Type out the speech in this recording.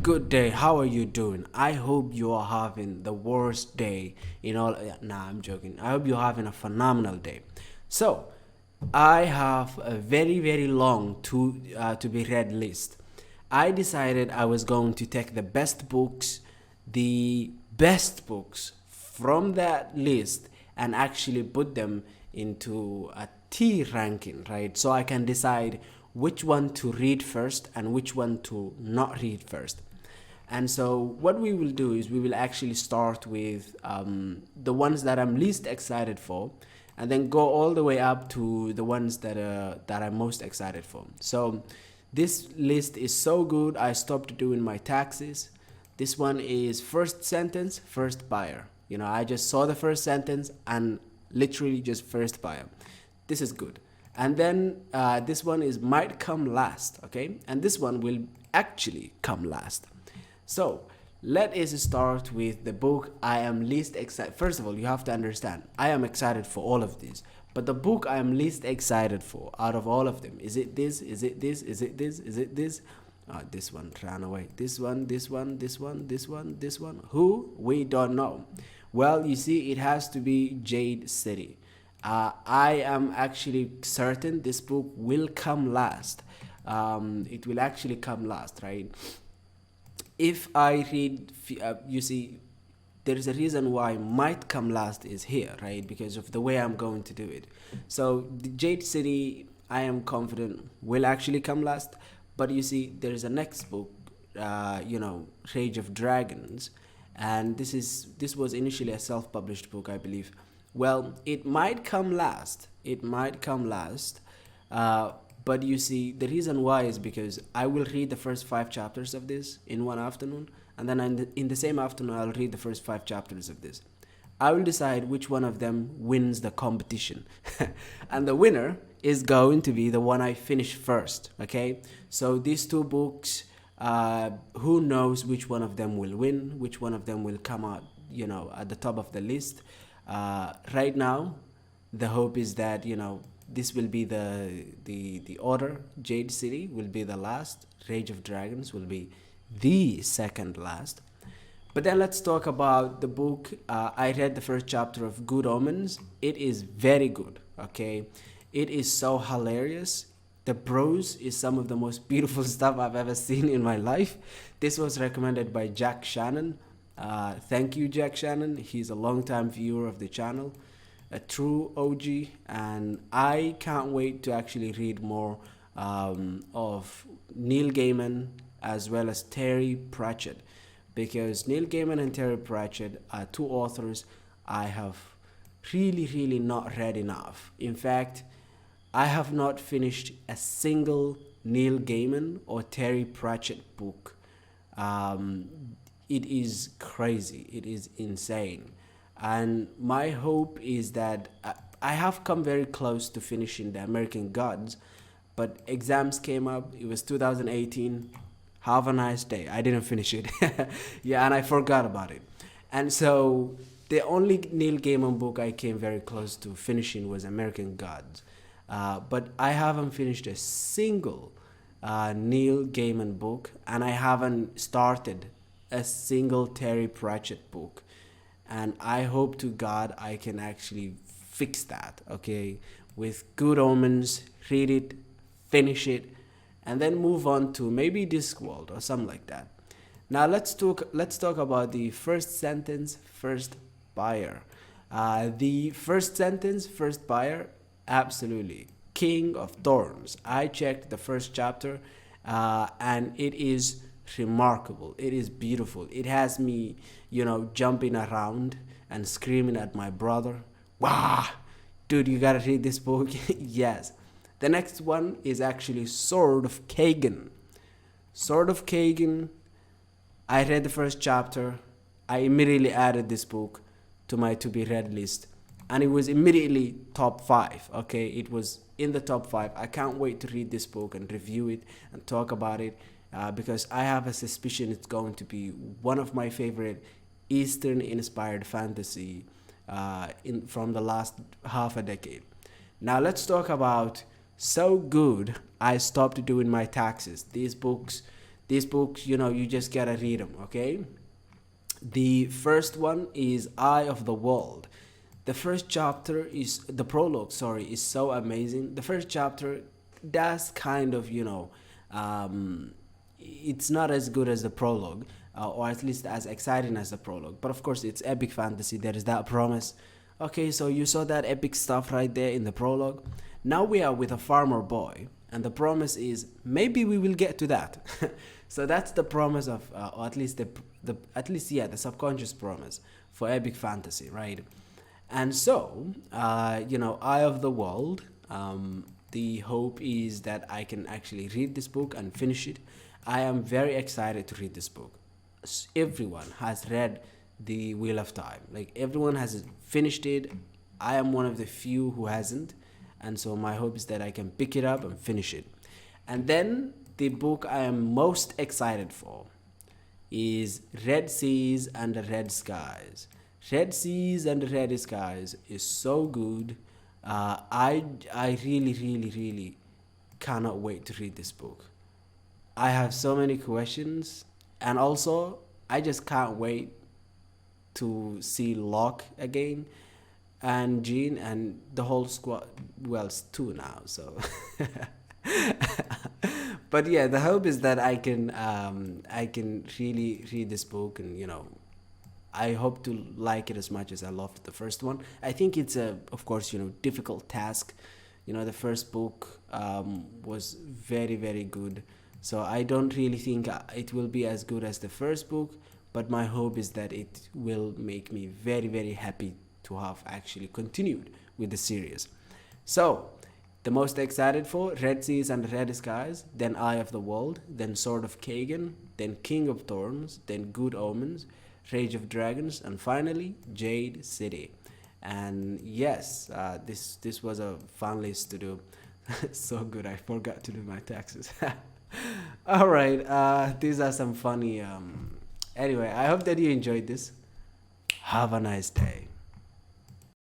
Good day. How are you doing? I hope you are having the worst day in all. Nah, I'm joking. I hope you're having a phenomenal day. So, I have a very long to be read list. I decided I was going to take the best books from that list, and actually put them into a T ranking, right? So I can decide which one to read first and which one to not read first. And so, what we will do is we will actually start with the ones that I'm least excited for, and then go all the way up to the ones that I'm most excited for. So, this list is so good. I stopped doing my taxes. This one is first sentence, first buyer. I just saw the first sentence and literally just first buyer. This is good. And then this one is might come last, okay? And this one will actually come last. So let us start with the book I am least excited. First of all, you have to understand, I am excited for all of these. But the book I am least excited for out of all of them, is it this? Is it this? Is it this? Is it this? This one ran away. This one, this one, this one, this one, this one. Who? We don't know. Well, you see, it has to be Jade City. I am actually certain this book will come last. It will actually come last, right? If I read, you see, there is a reason why might come last is here, right? Because of the way I'm going to do it. So the Jade City, I am confident will actually come last. But you see, there is a next book, Rage of Dragons, and this was initially a self-published book, I believe. Well, it might come last. It might come last. Uh, but you see, the reason why is because I will read the first five chapters of this in one afternoon, and then in the same afternoon, I'll read the first five chapters of this. I will decide which one of them wins the competition. And the winner is going to be the one I finish first, okay? So these two books, who knows which one of them will win, which one of them will come out, at the top of the list. Right now, the hope is that this will be the order. Jade City will be the last. Rage of Dragons will be the second last. But then let's talk about the book. I read the first chapter of Good Omens. It is very good. Okay, it is so hilarious. The prose is some of the most beautiful stuff I've ever seen in my life. This was recommended by Jack Shannon. Thank you, Jack Shannon. He's a longtime viewer of the channel, a true OG, and I can't wait to actually read more of Neil Gaiman as well as Terry Pratchett, because Neil Gaiman and Terry Pratchett are two authors I have really not read enough. In fact, I have not finished a single Neil Gaiman or Terry Pratchett book. Um, it is crazy. It is insane. And my hope is that I have come very close to finishing The American Gods, but exams came up. It was 2018. Have a nice day. I didn't finish it. Yeah, and I forgot about it. And so the only Neil Gaiman book I came very close to finishing was American Gods. But I haven't finished a single Neil Gaiman book, and I haven't started a single Terry Pratchett book. And I hope to God I can actually fix that, okay? With Good Omens, read it, finish it, and then move on to maybe Discworld or something like that. Now let's talk about the first sentence, first buyer. The first sentence, first buyer, absolutely. King of Thorns. I checked the first chapter, and it is remarkable. It is beautiful. It has me, jumping around and screaming at my brother. Wow, dude, you gotta read this book. Yes. The next one is actually Sword of Kagan. Sword of Kagan. I read the first chapter. I immediately added this book to my to be read list, and it was immediately top 5. Okay, it was in the top 5. I can't wait to read this book and review it and talk about it, because I have a suspicion it's going to be one of my favorite Eastern inspired fantasy in from the last half a decade. Now let's talk about So Good I Stopped Doing My Taxes. These books, you just gotta read them, okay? The first one is Eye of the World. The first chapter is the prologue, sorry, is so amazing. The first chapter does kind of, it's not as good as the prologue, or at least as exciting as the prologue. But of course, it's epic fantasy. There is that promise. Okay, so you saw that epic stuff right there in the prologue. Now we are with a farmer boy, and the promise is maybe we will get to that. So that's the promise of, or at least the subconscious promise for epic fantasy, right? And so, Eye of the World. The hope is that I can actually read this book and finish it. I am very excited to read this book. Everyone has read The Wheel of Time. Like everyone has finished it. I am one of the few who hasn't, and so my hope is that I can pick it up and finish it. And then the book I am most excited for is Red Seas and the Red Skies. Red Seas and the Red Skies is so good. I really, really, really cannot wait to read this book. I have so many questions, and also I just can't wait to see Locke again, and Jean, and the whole squad. Well, it's two now, so. But yeah, the hope is that I can really read this book, and I hope to like it as much as I loved the first one. I think it's a, of course, difficult task. The first book was very, very good. So I don't really think it will be as good as the first book, but my hope is that it will make me very, very happy to have actually continued with the series. So, the most excited for Red Seas and Red Skies, then Eye of the World, then Sword of Kagan, then King of Thorns, then Good Omens, Rage of Dragons, and finally Jade City. And yes, this was a fun list to do. So good, I forgot to do my taxes. All right, these are some funny. Anyway, I hope that you enjoyed this. Have a nice day.